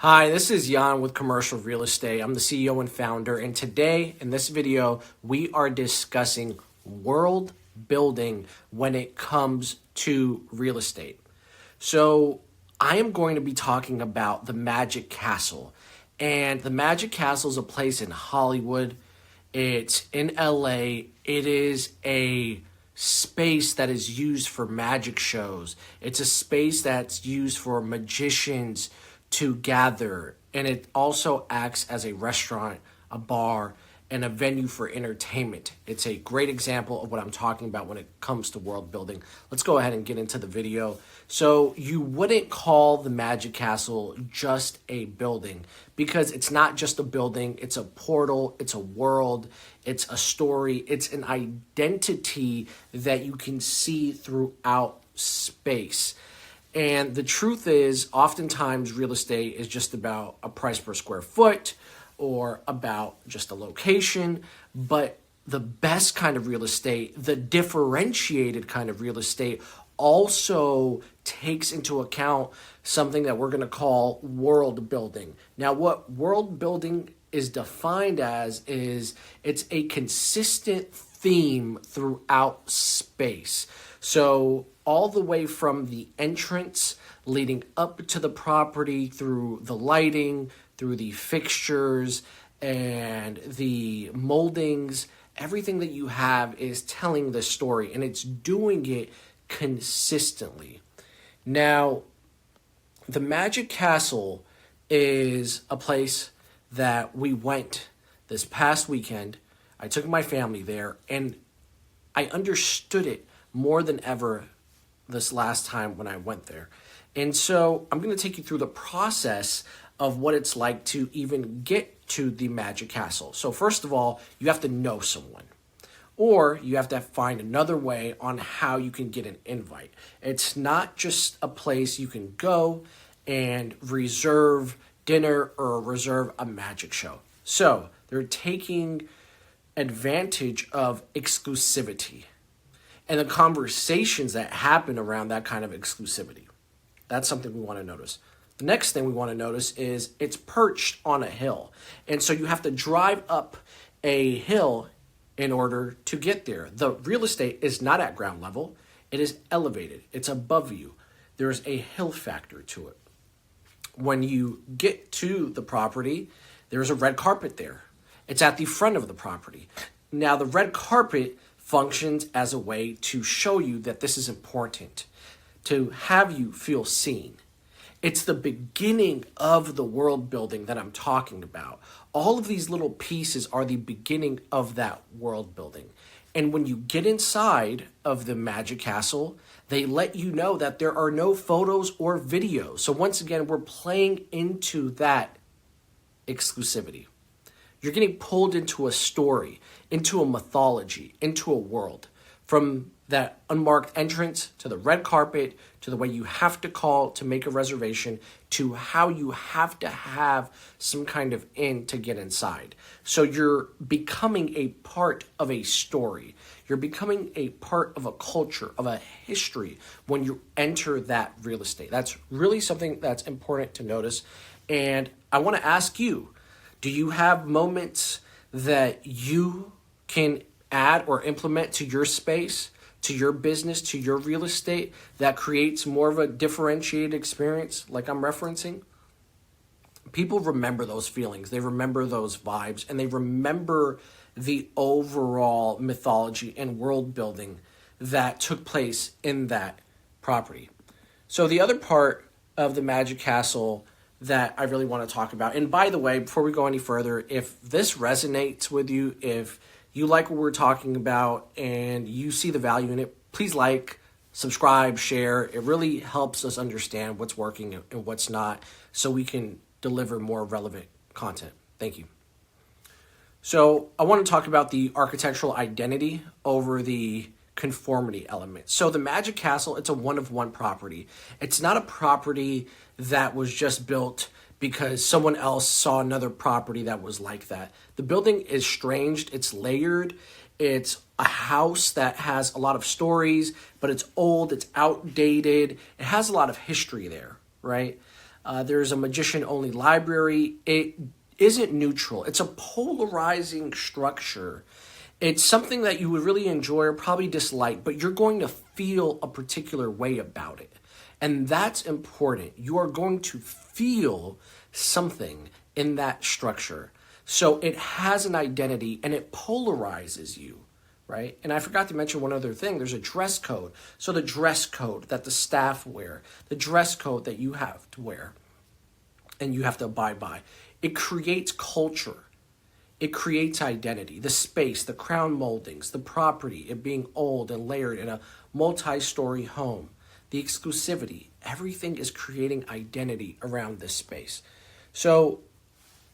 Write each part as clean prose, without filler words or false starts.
Hi, this is Jan with Commercial Real Estate. I'm the CEO and founder, and today in this video, we are discussing world building when it comes to real estate. So I am going to be talking about the Magic Castle, and the Magic Castle is a place in Hollywood. It's in LA. It is a space that is used for magic shows. It's a space that's used for magicians to gather, and it also acts as a restaurant, a bar, and a venue for entertainment. It's a great example of what I'm talking about when it comes to world building. Let's go ahead and get into the video. So you wouldn't call the Magic Castle just a building, because it's not just a building, it's a portal, it's a world, it's a story, it's an identity that you can see throughout space. And the truth is, oftentimes real estate is just about a price per square foot or about just a location. But the best kind of real estate, the differentiated kind of real estate, also takes into account something that we're going to call world building. Now, what world building is defined as is it's a consistent theme throughout space. So all the way from the entrance leading up to the property, through the lighting, through the fixtures and the moldings, everything that you have is telling the story, and it's doing it consistently. Now, the Magic Castle is a place that we went this past weekend. I took my family there, and I understood it more than ever this last time when I went there. And so I'm going to take you through the process of what it's like to even get to the Magic Castle. So first of all, you have to know someone, or you have to find another way on how you can get an invite. It's not just a place you can go and reserve dinner or reserve a magic show. So they're taking advantage of exclusivity and the conversations that happen around that kind of exclusivity. That's something we want to notice. The next thing we want to notice is it's perched on a hill. And so you have to drive up a hill in order to get there. The real estate is not at ground level. It is elevated. It's above you. There's a hill factor to it. When you get to the property, there's a red carpet there. It's at the front of the property. Now, the red carpet functions as a way to show you that this is important, to have you feel seen. It's the beginning of the world building that I'm talking about. All of these little pieces are the beginning of that world building. And when you get inside of the Magic Castle, they let you know that there are no photos or videos. So once again, we're playing into that exclusivity. You're getting pulled into a story, into a mythology, into a world. From that unmarked entrance, to the red carpet, to the way you have to call to make a reservation, to how you have to have some kind of in to get inside. So you're becoming a part of a story. You're becoming a part of a culture, of a history when you enter that real estate. That's really something that's important to notice. And I want to ask you, do you have moments that you can add or implement to your space, to your business, to your real estate that creates more of a differentiated experience like I'm referencing? People remember those feelings. They remember those vibes, and they remember the overall mythology and world building that took place in that property. So the other part of the Magic Castle that I really want to talk about, and by the way, before we go any further, if this resonates with you, if you like what we're talking about and you see the value in it, please like, subscribe, share. It really helps us understand what's working and what's not, so we can deliver more relevant content. Thank you. So I want to talk about the architectural identity over the conformity element. So the Magic Castle, it's a one-of-one property. It's not a property that was just built because someone else saw another property that was like that. The building is stranged, it's layered, it's a house that has a lot of stories, but it's old, it's outdated, it has a lot of history there, right? There's a magician-only library. It isn't neutral. It's a polarizing structure. It's something that you would really enjoy or probably dislike, but you're going to feel a particular way about it. And that's important. You are going to feel something in that structure. So it has an identity and it polarizes you, right? And I forgot to mention one other thing. There's a dress code. So the dress code that the staff wear, the dress code that you have to wear and you have to abide by, it creates culture. It creates identity, the space, the crown moldings, the property, it being old and layered in a multi-story home, the exclusivity, everything is creating identity around this space. So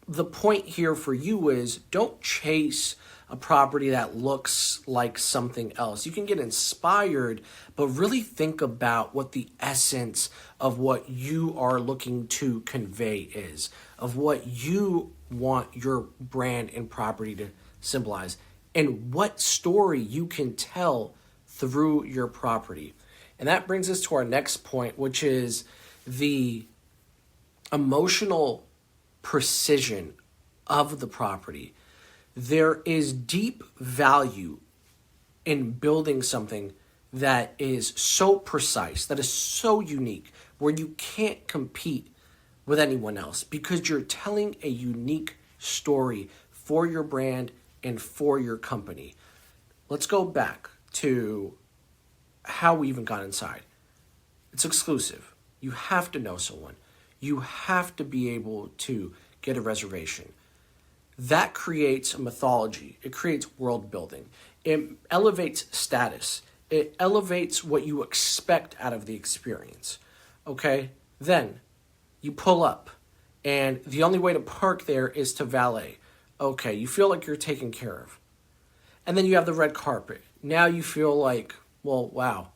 the point here for you is don't chase a property that looks like something else. You can get inspired, but really think about what the essence of what you are looking to convey is, of what you want your brand and property to symbolize, and what story you can tell through your property. And that brings us to our next point, which is the emotional precision of the property. There is deep value in building something that is so precise, that is so unique, where you can't compete with anyone else because you're telling a unique story for your brand and for your company. Let's go back to how we even got inside. It's exclusive. You have to know someone. You have to be able to get a reservation. That creates a mythology. It creates world building. It elevates status. It elevates what you expect out of the experience. Okay? Then you pull up and the only way to park there is to valet. Okay, you feel like you're taken care of. And then you have the red carpet. Now you feel like, well, wow,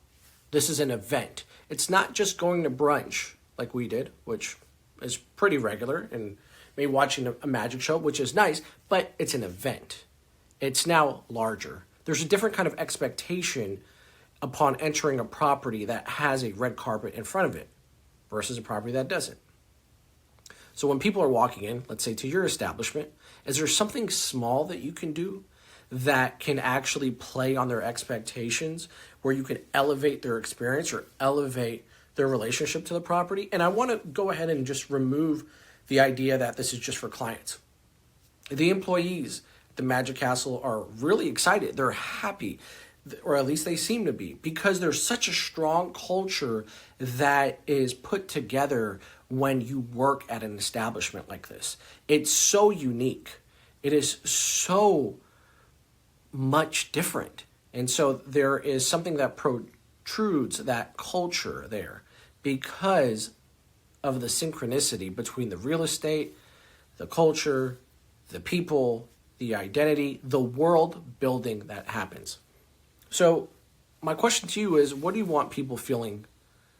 this is an event. It's not just going to brunch like we did, which is pretty regular, and maybe watching a magic show, which is nice, but it's an event. It's now larger. There's a different kind of expectation upon entering a property that has a red carpet in front of it versus a property that doesn't. So when people are walking in, let's say to your establishment, is there something small that you can do that can actually play on their expectations, where you can elevate their experience or elevate their relationship to the property? And I want to go ahead and just remove the idea that this is just for clients. The employees at the Magic Castle are really excited. They're happy, or at least they seem to be, because there's such a strong culture that is put together when you work at an establishment like this. It's so unique. It is so much different. And so there is something that protrudes that culture there because of the synchronicity between the real estate, the culture, the people, the identity, the world building that happens. So my question to you is, what do you want people feeling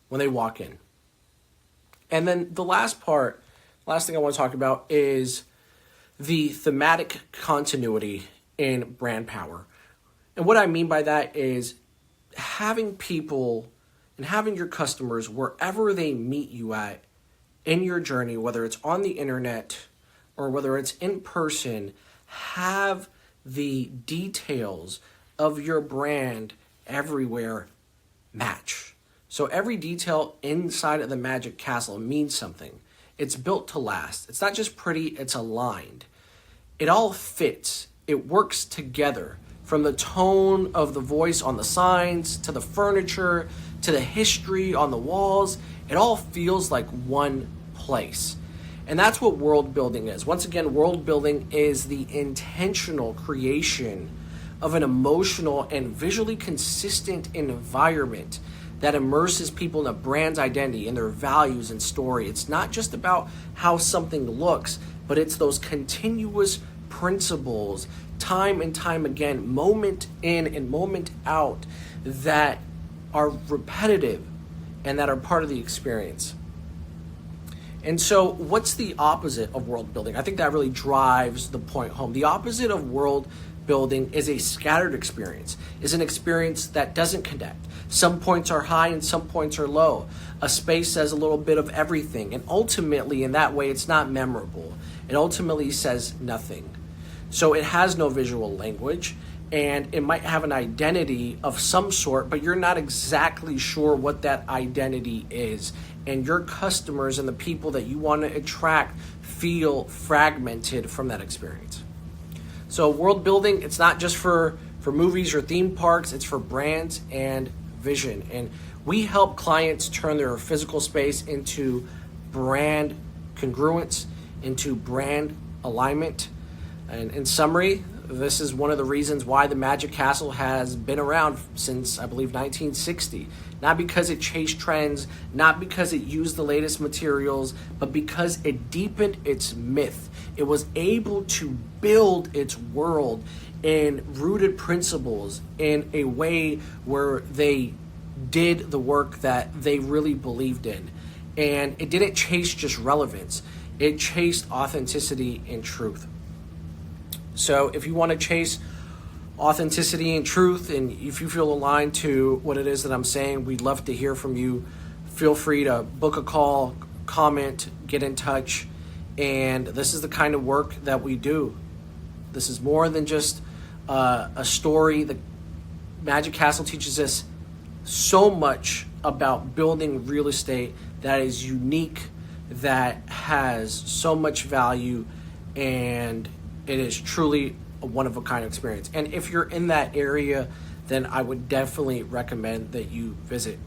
when they walk in? And then the last thing I want to talk about is the thematic continuity in brand power. And what I mean by that is having people and having your customers wherever they meet you at in your journey, whether it's on the internet or whether it's in person, have the details of your brand everywhere match. So every detail inside of the Magic Castle means something. It's built to last. It's not just pretty, it's aligned. It all fits. It works together, from the tone of the voice on the signs, to the furniture, to the history on the walls. It all feels like one place. And that's what world building is. Once again, world building is the intentional creation of an emotional and visually consistent environment that immerses people in a brand's identity and their values and story. It's not just about how something looks, but it's those continuous principles, time and time again, moment in and moment out, that are repetitive and that are part of the experience. And so what's the opposite of world building? I think that really drives the point home. The opposite of world building is a scattered experience, is an experience that doesn't connect. Some points are high and some points are low. A space says a little bit of everything, and ultimately in that way it's not memorable. It ultimately says nothing. So it has no visual language, and it might have an identity of some sort, but you're not exactly sure what that identity is. And your customers and the people that you want to attract feel fragmented from that experience. So world building, it's not just for movies or theme parks, it's for brands and vision. And we help clients turn their physical space into brand congruence, into brand alignment. And in summary, this is one of the reasons why the Magic Castle has been around since, I believe, 1960. Not because it chased trends, not because it used the latest materials, but because it deepened its myth. It was able to build its world in rooted principles in a way where they did the work that they really believed in. And it didn't chase just relevance. It chased authenticity and truth. So if you want to chase authenticity and truth, and if you feel aligned to what it is that I'm saying, we'd love to hear from you. Feel free to book a call, comment, get in touch. And this is the kind of work that we do. This is more than just a story. The Magic Castle teaches us so much about building real estate that is unique, that has so much value, and it is truly a one-of-a-kind experience. And if you're in that area, then I would definitely recommend that you visit.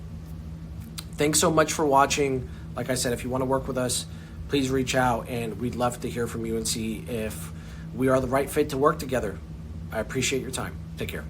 Thanks so much for watching. Like I said, if you want to work with us, please reach out, and we'd love to hear from you and see if we are the right fit to work together. I appreciate your time. Take care.